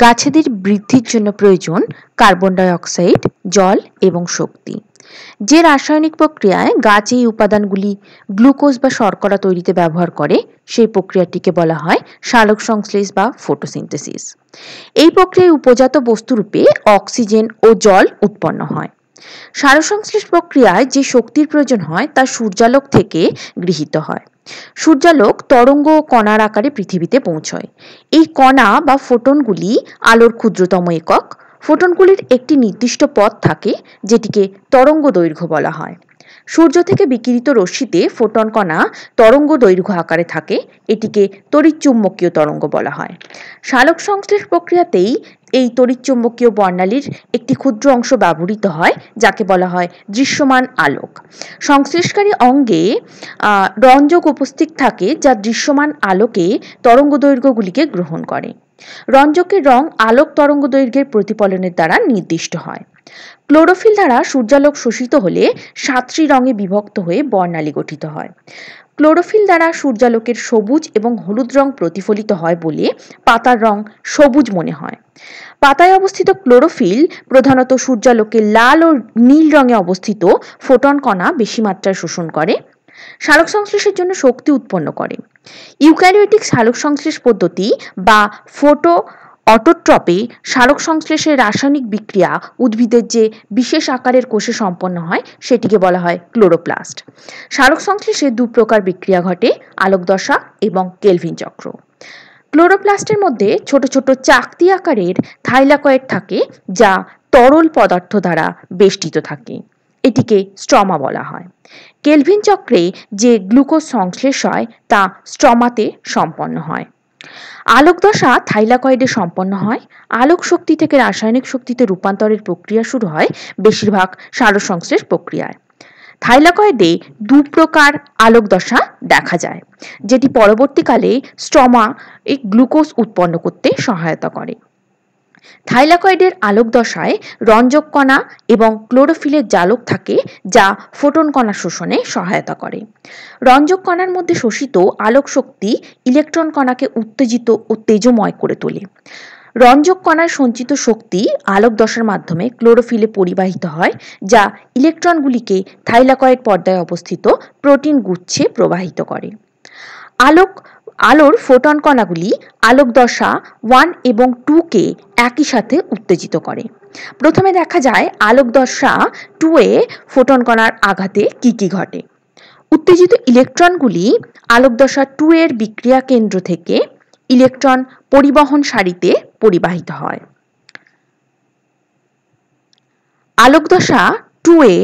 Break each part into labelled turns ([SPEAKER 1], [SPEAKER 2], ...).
[SPEAKER 1] গাছেদের বৃদ্ধির জন্য প্রয়োজন কার্বন ডাই অক্সাইড, জল এবং শক্তি। যে রাসায়নিক প্রক্রিয়ায় গাছ এই উপাদানগুলি গ্লুকোজ বা শর্করা তৈরিতে ব্যবহার করে সেই প্রক্রিয়াটিকে বলা হয় সালোকসংশ্লেষ বা ফটোসিনথেসিস। এই প্রক্রিয়ায় উপজাত বস্তুরূপে অক্সিজেন ও জল উৎপন্ন হয়। সালোকসংশ্লেষ প্রক্রিয়ায় যে শক্তির প্রয়োজন হয় তা সূর্যালোক থেকে গৃহীত হয়। সূর্যালোক তরঙ্গ ও কণার আকারে পৃথিবীতে পৌঁছয়। এই কণা বা ফোটনগুলি আলোর ক্ষুদ্রতম একক। ফোটনগুলির একটি নির্দিষ্ট পথ থাকে যেটিকে তরঙ্গ দৈর্ঘ্য বলা হয়। সূর্য থেকে বিকিরিত রশ্মিতে ফোটন কণা তরঙ্গ দৈর্ঘ্য আকারে থাকে, এটিকে তড়িৎচুম্বকীয় তরঙ্গ বলা হয়। সালোকসংশ্লেষ প্রক্রিয়াতেই এই তড়িৎচুম্বকীয় বর্ণালীর একটি ক্ষুদ্র অংশ ব্যবহৃত হয় যাকে বলা হয় দৃশ্যমান আলোক। সংশ্লেষকারী অঙ্গে রঞ্জক উপস্থিত থাকে যা দৃশ্যমান আলোকে তরঙ্গদৈর্ঘ্যগুলিকে গ্রহণ করে। রঞ্জকের রং আলোক তরঙ্গদৈর্ঘ্যের প্রতিফলনের দ্বারা নির্দিষ্ট হয়। ক্লোরোফিল দ্বারা সূর্যালোক শোষিত হলে 7টি রঙে বিভক্ত হয়ে বর্ণালী গঠিত হয়। ক্লোরোফিল দ্বারা সূর্যালোকের সবুজ এবং হলুদ রং প্রতিফলিত হয় বলে পাতার রং সবুজ মনে হয়। পাতায় অবস্থিত ক্লোরোফিল প্রধানত সূর্যালোকে লাল ও নীল রঙে অবস্থিত ফোটন কণা বেশি মাত্রায় শোষণ করে, সালোকসংশ্লেষের জন্য শক্তি উৎপন্ন করে। ইউক্যারিওটিক সালোকসংশ্লেষ পদ্ধতি বা ফটো অটোট্রপে সালোকসংশ্লেষের রাসায়নিক বিক্রিয়া উদ্ভিদের যে বিশেষ আকারের কোষে সম্পন্ন হয় সেটিকে বলা হয় ক্লোরোপ্লাস্ট। সালোকসংশ্লেষে দু প্রকার বিক্রিয়া ঘটে, আলোকদশা এবং কেলভিন চক্র। ক্লোরোপ্লাস্টের মধ্যে ছোট ছোট চাকতি আকারের থাইলাকয়েড থাকে যা তরল পদার্থ দ্বারা বেষ্টিত থাকে, এটিকে স্ট্রমা বলা হয়। কেলভিন চক্রে যে গ্লুকোজ সংশ্লেষ হয় তা স্ট্রমাতে সম্পন্ন হয়। আলোকদশা থাইলাকয়েডে সম্পন্ন হয়। আলোক শক্তি থেকে রাসায়নিক শক্তিতে রূপান্তরের প্রক্রিয়া শুরু হয় বেশিরভাগ সালোকসংশ্লেষ প্রক্রিয়ায়। থাইলাকয়েডে দু প্রকার আলোকদশা দেখা যায়, যেটি পরবর্তীকালে স্ট্রমা এই গ্লুকোজ উৎপন্ন করতে সহায়তা করে। থাইলাকয়েডের আলোকদশায় রঞ্জক কণা এবং ক্লোরোফিলের জালক থাকে যা ফোটন কণা শোষণে সহায়তা করে। রঞ্জক কণার মধ্যে শোষিত আলোক শক্তি ইলেকট্রন কণাকে উত্তেজিত ও তেজময় করে তোলে। রঞ্জক কণার সঞ্চিত শক্তি আলোকদশার মাধ্যমে ক্লোরোফিলে পরিবাহিত হয় যা ইলেকট্রনগুলিকে থাইলাকয়েড পর্দায় অবস্থিত প্রোটিন গুচ্ছে প্রবাহিত করে। আলোর ফোটন কণাগুলি আলোকদশা 1 এবং 2 কে একই সাথে উত্তেজিত করে। প্রথমে দেখা যায় আলোকদশা 2 এ ফোটন কণার আঘাতে কি ঘটে। উত্তেজিত ইলেকট্রনগুলি আলোকদশা 2 এর বিক্রিয়া কেন্দ্র থেকে ইলেকট্রন পরিবহন সারিতে পরিবাহিত হয়। আলোকদশা 2 এ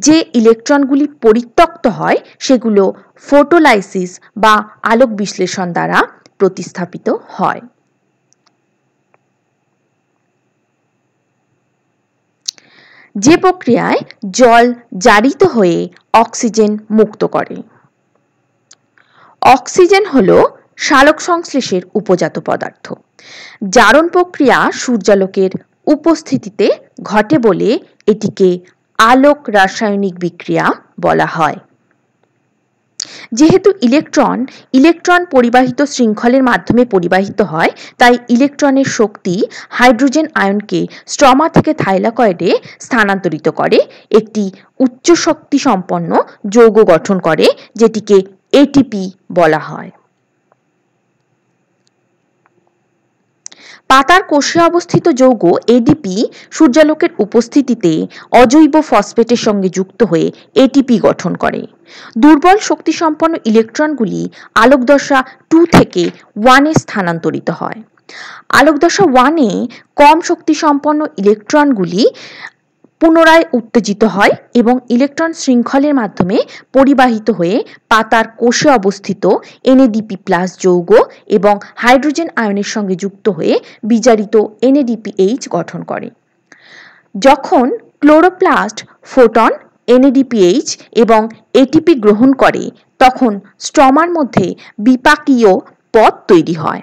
[SPEAKER 1] যে ইলেকট্রনগুলি পরিত্যক্ত হয় সেগুলো ফটোলাইসিস বা আলোক বিশ্লেষণ দ্বারা প্রতিস্থাপিত হয়। যে প্রক্রিয়ায় জল জারিত হয়ে অক্সিজেন মুক্ত করে। অক্সিজেন হলো সালোকসংশ্লেষের উপজাত পদার্থ। জারণ প্রক্রিয়া সূর্যালোকের উপস্থিতিতে ঘটে বলে এটিকে আলোক রাসায়নিক বিক্রিয়া বলা হয়। যেহেতু ইলেকট্রন পরিবাহিত শৃঙ্খলের মাধ্যমে পরিবাহিত হয়, তাই ইলেকট্রনের শক্তি হাইড্রোজেন আয়নকে স্ট্রমা থেকে থাইলাকয়েডে স্থানান্তরিত করে একটি উচ্চ শক্তি সম্পন্ন যৌগ গঠন করে যেটিকে এটিপি বলা হয়। পাতার কোষে অবস্থিত যৌগ এডিপি সূর্যালোকের উপস্থিতিতে অজৈব ফসফেটের সঙ্গে যুক্ত হয়ে এটিপি গঠন করে। দুর্বল শক্তিসম্পন্ন ইলেকট্রনগুলি আলোকদশা 2 থেকে 1 এ স্থানান্তরিত হয়। আলোকদশা 1 এ কম শক্তিসম্পন্ন ইলেকট্রনগুলি পুনরায় উত্তেজিত হয় এবং ইলেকট্রন শৃঙ্খলের মাধ্যমে পরিবাহিত হয়ে পাতার কোষে অবস্থিত এনএডিপি প্লাস যৌগ এবং হাইড্রোজেন আয়নের সঙ্গে যুক্ত হয়ে বিজারিত এনএডিপিএইচ গঠন করে। যখন ক্লোরোপ্লাস্ট ফোটন, এনএডিপিএইচ এবং এটিপি গ্রহণ করে তখন স্ট্রমার মধ্যে বিপাকীয় পথ তৈরি হয়।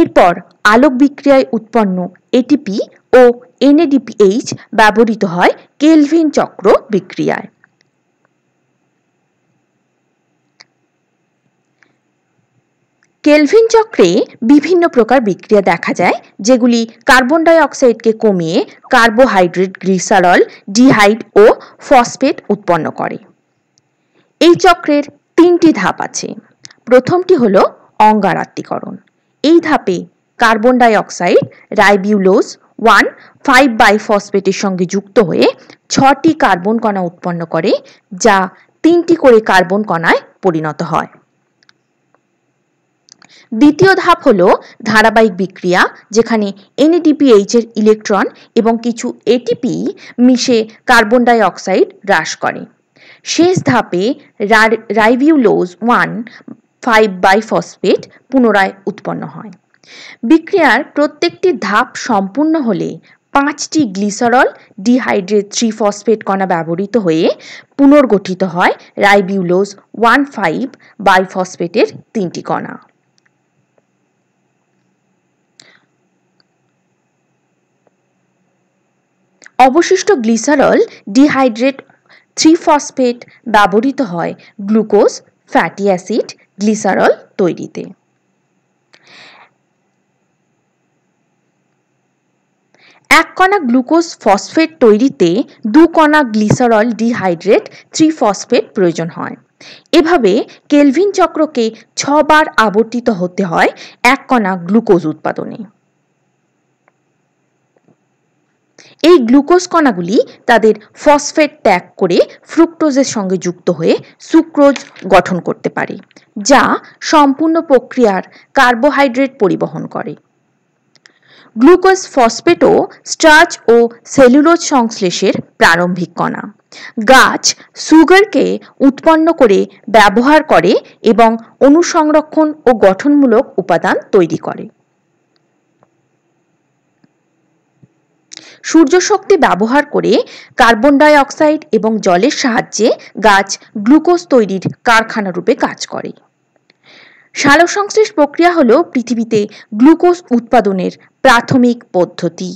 [SPEAKER 1] এরপর আলোক বিক্রিয়ায় উৎপন্ন এটিপি ও এনএডিপিএইচ ব্যবহৃত হয় কেলভিন চক্র বিক্রিয়ায়। কেলভিন চক্রে বিভিন্ন প্রকার বিক্রিয়া দেখা যায়, যেগুলি কার্বন ডাই অক্সাইডকে কমিয়ে কার্বোহাইড্রেট, গ্লিসারল, ডিহাইড ও ফসফেট উৎপন্ন করে। এই চক্রের 3টি ধাপ আছে। প্রথমটি হলো অঙ্গারাত্মীকরণ। এই ধাপে কার্বন ডাই অক্সাইড রাইবিউলোজ 1,5-বাইফসফেটের সঙ্গে যুক্ত হয়ে 6টি কার্বন কণা উৎপন্ন করে, যা 3টি করে কার্বন কণায় পরিণত হয়। দ্বিতীয় ধাপ হলো ধারাবাহিক বিক্রিয়া, যেখানে NADPH এর ইলেকট্রন এবং কিছু ATP মিশে কার্বন ডাই অক্সাইড হ্রাস করে। শেষ ধাপে রাইবিউলোজ 1,5-বাইফসফেট পুনরায় উৎপন্ন হয়। বিক্রিয়ার প্রত্যেকটি ধাপ সম্পূর্ণ হলে 5টি গ্লিসারল ডিহাইড্রেট 3-ফসফেট কণা ব্যবহৃত হয়ে পুনর্গঠিত হয় রাইবিউলোজ 1,5-বাইফসফেটের 3টি কণা। অবশিষ্ট গ্লিসারল ডিহাইড্রেট 3-ফসফেট ব্যবহৃত হয় গ্লুকোজ, ফ্যাটি অ্যাসিড, গ্লিসারল তৈরিতে। এক কণা গ্লুকোজ ফসফেট তৈরিতে 2 কণা গ্লিসারল ডিহাইড্রেট 3-ফসফেট প্রয়োজন হয়। এভাবে কেলভিন চক্রকে 6 বার আবর্তিত হতে হয় এক কণা গ্লুকোজ উৎপাদনে। এই গ্লুকোজ কণাগুলি তাদের ফসফেট ত্যাগ করে ফ্রুক্টোজের সঙ্গে যুক্ত হয়ে সুক্রোজ গঠন করতে পারে, যা সম্পূর্ণ প্রক্রিয়ার কার্বোহাইড্রেট পরিবহন করে। গ্লুকোজ ফসফেটও স্টার্চ ও সেলুলোজ সংশ্লেষের প্রারম্ভিক কণা। গাছ সুগারকে উৎপন্ন করে ব্যবহার করে এবং অনুসংরক্ষণ ও গঠনমূলক উপাদান তৈরি করে। সূর্যশক্তি ব্যবহার করে কার্বন ডাই অক্সাইড এবং জলের সাহায্যে গাছ গ্লুকোজ তৈরির কারখানা রূপে কাজ করে। সালোকসংশ্লেষ প্রক্রিয়া হলো পৃথিবীতে গ্লুকোজ উৎপাদনের প্রাথমিক পদ্ধতি।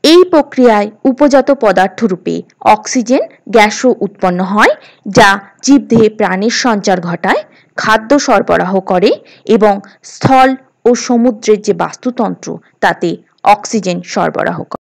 [SPEAKER 1] এই প্রক্রিয়ায় উপজাত পদার্থ রূপে অক্সিজেন গ্যাসও উৎপন্ন হয়, যা জীবদেহে প্রাণের সঞ্চার ঘটায়, খাদ্য সরবরাহ করে এবং স্থল ও সমুদ্রের যে বাস্তুতন্ত্র তাতে অক্সিজেন সরবরাহ করে।